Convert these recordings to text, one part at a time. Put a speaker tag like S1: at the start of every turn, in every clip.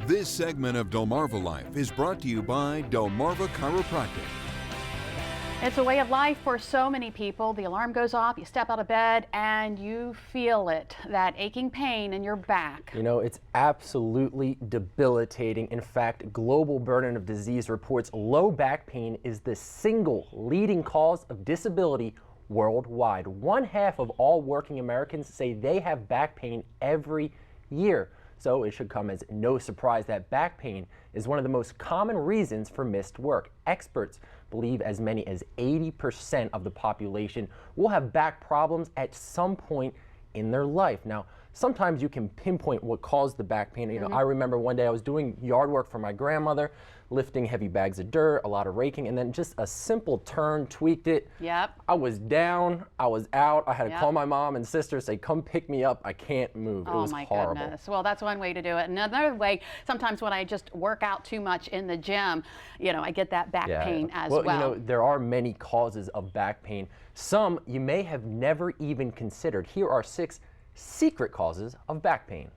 S1: This segment of Delmarva Life is brought to you by Delmarva Chiropractic.
S2: It's a way of life for so many people. The alarm goes off, you step out of bed, and you feel it, that aching pain in your back.
S3: You know, it's absolutely debilitating. In fact, Global Burden of Disease reports low back pain is the single leading cause of disability worldwide. 1/2 of all working Americans say they have back pain every year. So it should come as no surprise that back pain is one of the most common reasons for missed work. Experts believe as many as 80% of the population will have back problems at some point in their life. Now, sometimes you can pinpoint what caused the back pain. You know, I remember one day I was doing yard work for my grandmother, lifting heavy bags of dirt, a lot of raking, and then just a simple turn tweaked it.
S2: Yep.
S3: I was down, I was out, I had to call my mom and sister, say, come pick me up, I can't move. It was horrible.
S2: Goodness. Well, that's one way to do it. And another way, sometimes when I just work out too much in the gym, you know, I get that back pain as well.
S3: You know, there are many causes of back pain. Some you may have never even considered. Here are 6 secret causes of back pain.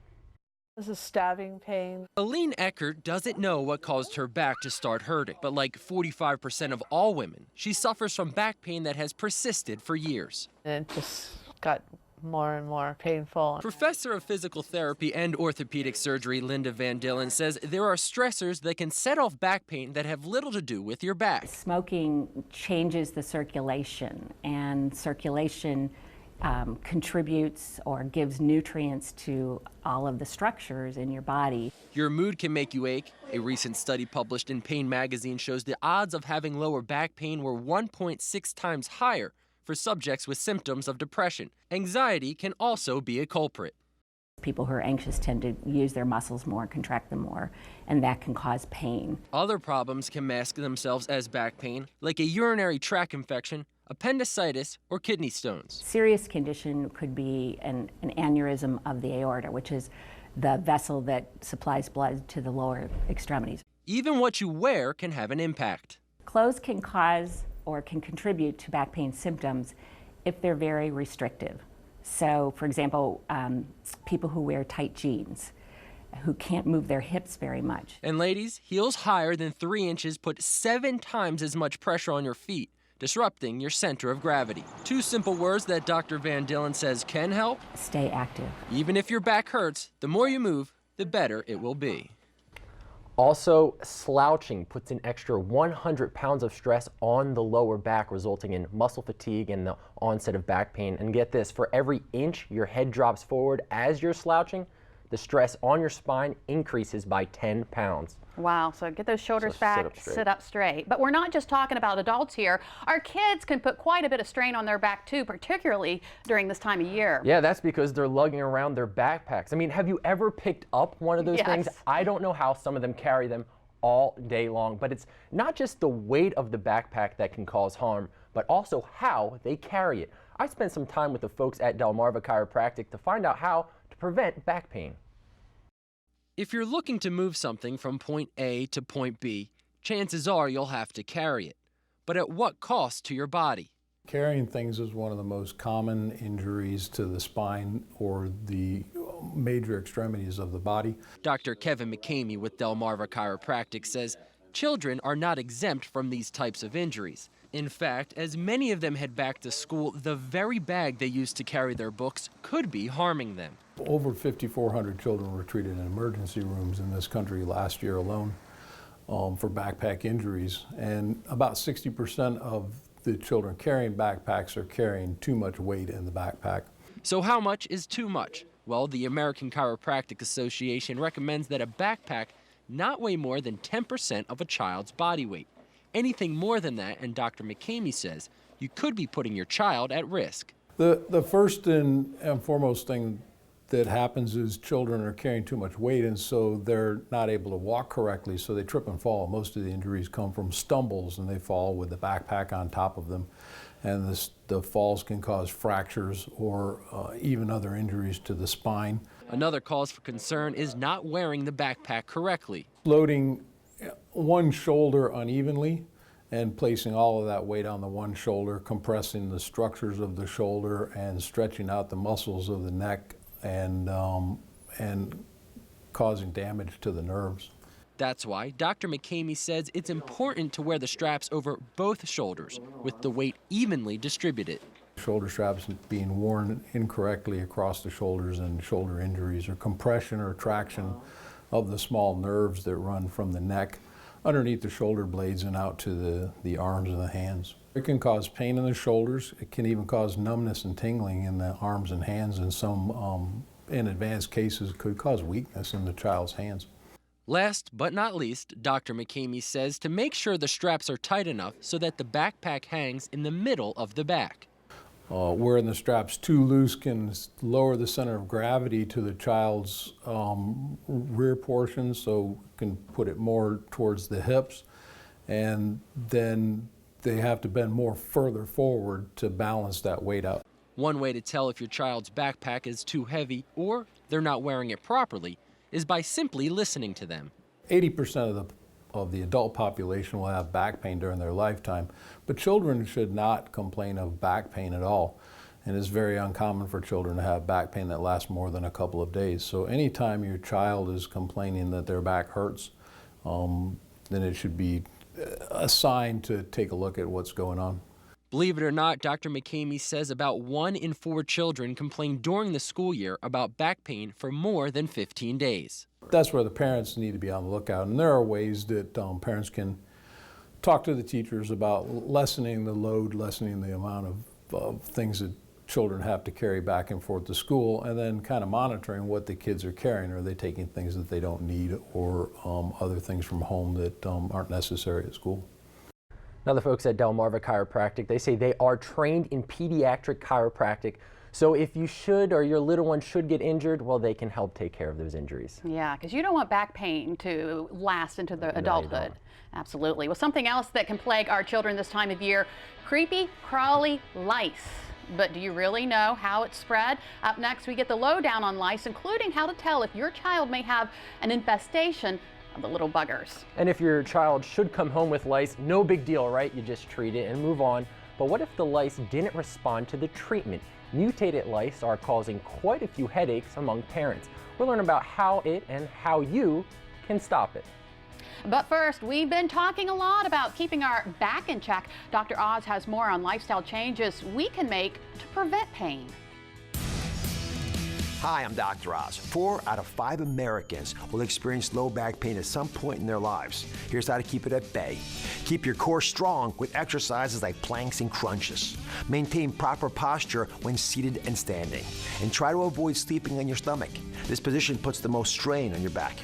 S4: This is stabbing pain.
S5: Aline Eckert doesn't know what caused her back to start hurting, but like 45% of all women, she suffers from back pain that has persisted for years.
S4: And it just got more and more painful.
S5: Professor of Physical Therapy and Orthopedic Surgery Linda Van Dillen says there are stressors that can set off back pain that have little to do with your back.
S6: Smoking changes the circulation, and circulation contributes or gives nutrients to all of the structures in your body.
S5: Your mood can make you ache. A recent study published in Pain magazine shows the odds of having lower back pain were 1.6 times higher for subjects with symptoms of depression. Anxiety can also be a culprit.
S6: People who are anxious tend to use their muscles more, contract them more, and that can cause pain.
S5: Other problems can mask themselves as back pain, like a urinary tract infection, appendicitis, or kidney stones.
S6: Serious condition could be an aneurysm of the aorta, which is the vessel that supplies blood to the lower extremities.
S5: Even what you wear can have an impact.
S6: Clothes can cause or can contribute to back pain symptoms if they're very restrictive. So, for example, people who wear tight jeans, who can't move their hips very much.
S5: And ladies, heels higher than 3 inches put 7 times as much pressure on your feet, disrupting your center of gravity. 2 simple words that Dr. Van Dillen says can help.
S6: Stay active.
S5: Even if your back hurts, the more you move, the better it will be.
S3: Also, slouching puts an extra 100 pounds of stress on the lower back, resulting in muscle fatigue and the onset of back pain. And get this, for every inch your head drops forward as you're slouching, the stress on your spine increases by 10 pounds.
S2: Wow, so get those shoulders back, sit up straight. But we're not just talking about adults here. Our kids can put quite a bit of strain on their back too, particularly during this time of year.
S3: Yeah, that's because they're lugging around their backpacks. I mean, have you ever picked up one of those things? I don't know how some of them carry them all day long, but it's not just the weight of the backpack that can cause harm, but also how they carry it. I spent some time with the folks at Delmarva Chiropractic to find out how to prevent back pain.
S5: If you're looking to move something from point A to point B, chances are you'll have to carry it. But at what cost to your body?
S7: Carrying things is one of the most common injuries to the spine or the major extremities of the body.
S5: Dr. Kevin McCamey with Delmarva Chiropractic says children are not exempt from these types of injuries. In fact, as many of them head back to school, the very bag they use to carry their books could be harming them.
S7: Over 5,400 children were treated in emergency rooms in this country last year alone for backpack injuries, and about 60% of the children carrying backpacks are carrying too much weight in the backpack.
S5: So how much is too much? Well, the American Chiropractic Association recommends that a backpack not weigh more than 10% of a child's body weight. Anything more than that, and Dr. McCamey says, you could be putting your child at risk.
S7: The first and foremost thing that happens is children are carrying too much weight, and so they're not able to walk correctly, so they trip and fall. Most of the injuries come from stumbles, and they fall with the backpack on top of them. And the falls can cause fractures or even other injuries to the spine.
S5: Another cause for concern is not wearing the backpack correctly.
S7: Loading one shoulder unevenly and placing all of that weight on the one shoulder, compressing the structures of the shoulder and stretching out the muscles of the neck and causing damage to the nerves.
S5: That's why Dr. McCamey says it's important to wear the straps over both shoulders, with the weight evenly distributed.
S7: Shoulder straps being worn incorrectly across the shoulders and shoulder injuries, or compression or traction of the small nerves that run from the neck underneath the shoulder blades and out to the arms and the hands. It can cause pain in the shoulders. It can even cause numbness and tingling in the arms and hands, and some, in advanced cases, could cause weakness in the child's hands.
S5: Last but not least, Dr. McCamey says to make sure the straps are tight enough so that the backpack hangs in the middle of the back.
S7: Wearing the straps too loose can lower the center of gravity to the child's rear portion, so can put it more towards the hips, and then they have to bend more further forward to balance that weight out.
S5: One way to tell if your child's backpack is too heavy or they're not wearing it properly is by simply listening to them.
S7: 80% of the adult population will have back pain during their lifetime, but children should not complain of back pain at all. And it's very uncommon for children to have back pain that lasts more than a couple of days. So anytime your child is complaining that their back hurts, then it should be a sign to take a look at what's going on.
S5: Believe it or not, Dr. McCamey says about 1 in 4 children complain during the school year about back pain for more than 15 days.
S7: That's where the parents need to be on the lookout, and there are ways that parents can talk to the teachers about lessening the load, lessening the amount of things that children have to carry back and forth to school, and then kind of monitoring what the kids are carrying. Are they taking things that they don't need, or other things from home that aren't necessary at school?
S3: Now, the folks at Delmarva Chiropractic, they say they are trained in pediatric chiropractic. So if you should, or your little one should get injured, well, they can help take care of those injuries.
S2: Yeah, because you don't want back pain to last into the adulthood. Absolutely. Well, something else that can plague our children this time of year, creepy, crawly lice. But do you really know how it's spread? Up next, we get the lowdown on lice, including how to tell if your child may have an infestation of the little buggers.
S3: And if your child should come home with lice, no big deal, right? You just treat it and move on. But what if the lice didn't respond to the treatment? Mutated lice are causing quite a few headaches among parents. We'll learn about how it and how you can stop it.
S2: But first, we've been talking a lot about keeping our back in check. Dr. Oz has more on lifestyle changes we can make to prevent pain.
S8: Hi, I'm Dr. Oz. 4 out of 5 Americans will experience low back pain at some point in their lives. Here's how to keep it at bay. Keep your core strong with exercises like planks and crunches. Maintain proper posture when seated and standing. And try to avoid sleeping on your stomach. This position puts the most strain on your back.